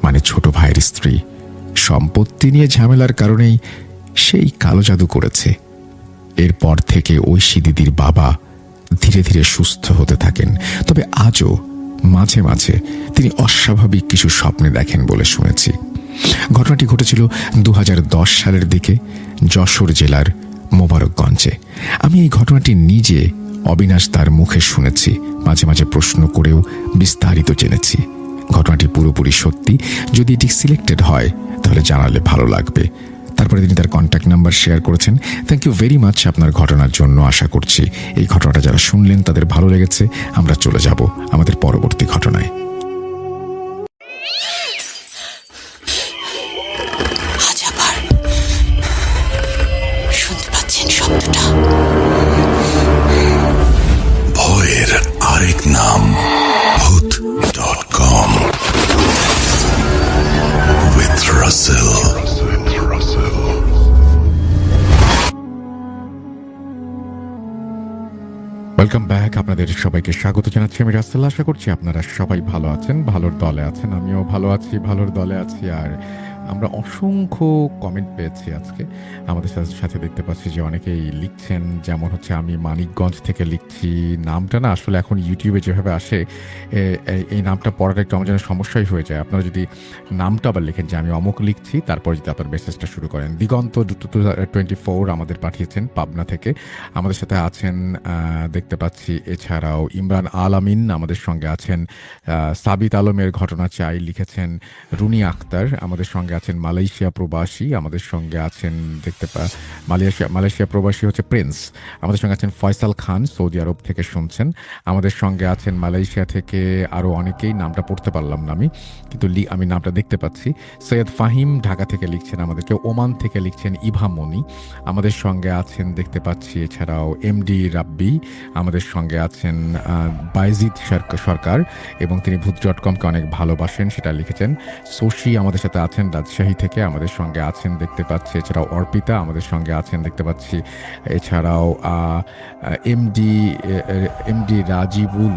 মানে ছোট ভাইয়ের স্ত্রী, সম্পত্তি নিয়ে ঝামেলার কারণেই সেই কালো জাদু করেছে। এরপর থেকে ঐশী দিদির বাবা ধীরে ধীরে সুস্থ হতে থাকেন। তবে আজও মাঝে মাঝে তিনি অস্বাভাবিক কিছু স্বপ্নে দেখেন বলে শুনেছি। ঘটনাটি ঘটেছিল 2010 সালের দিকে যশোর জেলার মোবারকগঞ্জে। আমি এই ঘটনাটি নিজে অবিনাশ তার মুখে শুনেছি, মাঝে মাঝে প্রশ্ন করেও বিস্তারিত জেনেছি। ঘটনাটি পুরোপুরি সত্যি। যদি এটি সিলেক্টেড হয় তাহলে জানালে ভালো লাগবে। তারপরে তিনি তার কন্ট্যাক্ট নাম্বার শেয়ার করেছেন। থ্যাংক ইউ ভেরি মাচ আপনার ঘটনার জন্য। আশা করছি এই ঘটনাটা যারা শুনলেন তাদের ভালো লেগেছে। আমরা চলে যাব আমাদের পরবর্তী ঘটনায়। আজ আবার শুনতে পাচ্ছেন শব্দটা? ভয়ের আরেক নাম ভূত.com with Russell. Welcome back. আপনাদের সবাইকে স্বাগত জানাচ্ছি আমি রাসেল। আশা করছি আপনারা সবাই ভালো আছেন, ভালোর দলে আছেন। আমিও ভালো আছি, ভালোর দলে আছি। আর আমরা অসংখ্য কমেন্ট পেয়েছি আজকে। আমাদের সাথে দেখতে পাচ্ছি যে অনেকেই লিখছেন, যেমন হচ্ছে আমি মানিকগঞ্জ থেকে লিখছি। নামটা না আসলে এখন ইউটিউবে যেভাবে আসে, এই নামটা পড়াটা একটু আমার জন্য সমস্যাই হয়ে যায়। আপনারা যদি নামটা আবার লিখেন যে আমি অমুক লিখছি, তারপর যদি আপনার মেসেজটা শুরু করেন। দিগন্ত 24 আমাদের পাঠিয়েছেন পাবনা থেকে। আমাদের সাথে আছেন দেখতে পাচ্ছি। এছাড়াও ইমরান আলামিন আমাদের সঙ্গে আছেন। সাবিত আলমের ঘটনা চাই লিখেছেন। রুনি আক্তার আমাদের সঙ্গে আছেন। মালয়েশিয়া প্রবাসী আমাদের সঙ্গে আছেন। মালয়েশিয়া প্রবাসী হচ্ছে প্রিন্স। আমাদের সঙ্গে আছেন ফয়সাল খান, সৌদি আরব থেকে শুনছেন। আমাদের সঙ্গে আছেন মালয়েশিয়া থেকে আরও অনেকেই, নামটা পড়তে পারলাম না আমি, কিন্তু আমি নামটা দেখতে পাচ্ছি। সৈয়দ ফাহিম ঢাকা থেকে লিখছেন আমাদেরকে। ওমান থেকে লিখছেন ইভা মনি আমাদের সঙ্গে আছেন দেখতে পাচ্ছি। এছাড়াও এমডি রাব্বি আমাদের সঙ্গে আছেন। বাইজিদ সরকার, এবং তিনি ভূত.comকে অনেক ভালোবাসেন, সেটা লিখেছেন। শশী আমাদের সাথে আছেন রাজশাহী থেকে, আমাদের সঙ্গে আছেন দেখতে পাচ্ছি। এছাড়াও অর্পিতা আমাদের সঙ্গে আছেন দেখতে পাচ্ছি। এছাড়াও এমডি রাজিবুল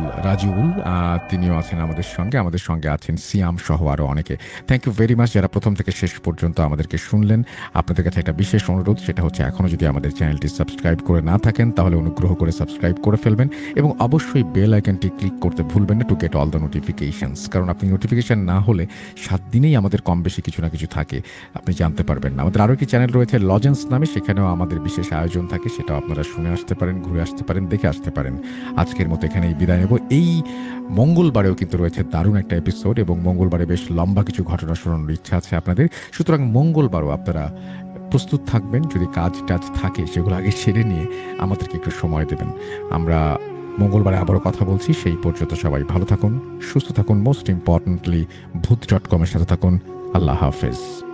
তিনিও আছেন আমাদের সঙ্গে আছেন সিয়াম সহ আরও অনেকে। থ্যাংক ইউ ভেরি মাচ যারা প্রথম থেকে শেষ পর্যন্ত আমাদেরকে শুনলেন। আপনাদের কাছে একটা বিশেষ অনুরোধ, সেটা হচ্ছে এখনও যদি আমাদের চ্যানেলটি সাবস্ক্রাইব করে না থাকেন তাহলে অনুগ্রহ করে সাবস্ক্রাইব করে ফেলবেন, এবং অবশ্যই বেল আইকনটি ক্লিক করতে ভুলবেন না, to get all the notifications. কারণ আপনি নোটিফিকেশন না হলে 7 দিনেই আমাদের কম বেশি কিছু না কিছু থাকে, আপনি জানতে পারবেন না। আমাদের আরও একটি চ্যানেল রয়েছে লজেন্স নামে, সেখানেও আমাদের বিশেষ আয়োজন থাকে, সেটাও আপনারা শুনে আসতে পারেন, ঘুরে আসতে পারেন, দেখে আসতে পারেন। আজকের মতো এখানেই বিদায় নেব। এই মঙ্গলবারেও কিন্তু রয়েছে দারুণ একটা এপিসোড, এবং মঙ্গলবারে বেশ লম্বা কিছু ঘটনা শোনানোর ইচ্ছা আছে আপনাদের। সুতরাং মঙ্গলবারও আপনারা প্রস্তুত থাকবেন। যদি কাজ টাজ থাকে সেগুলো আগে সেরে নিয়ে আমাদেরকে একটু সময় দেবেন। আমরা মঙ্গলবারে আবারও কথা বলছি। সেই পর্যন্ত সবাই ভালো থাকুন, সুস্থ থাকুন, মোস্ট ইম্পর্টেন্টলি ভূত.com-এর সাথে থাকুন। আল্লাহ হাফেজ।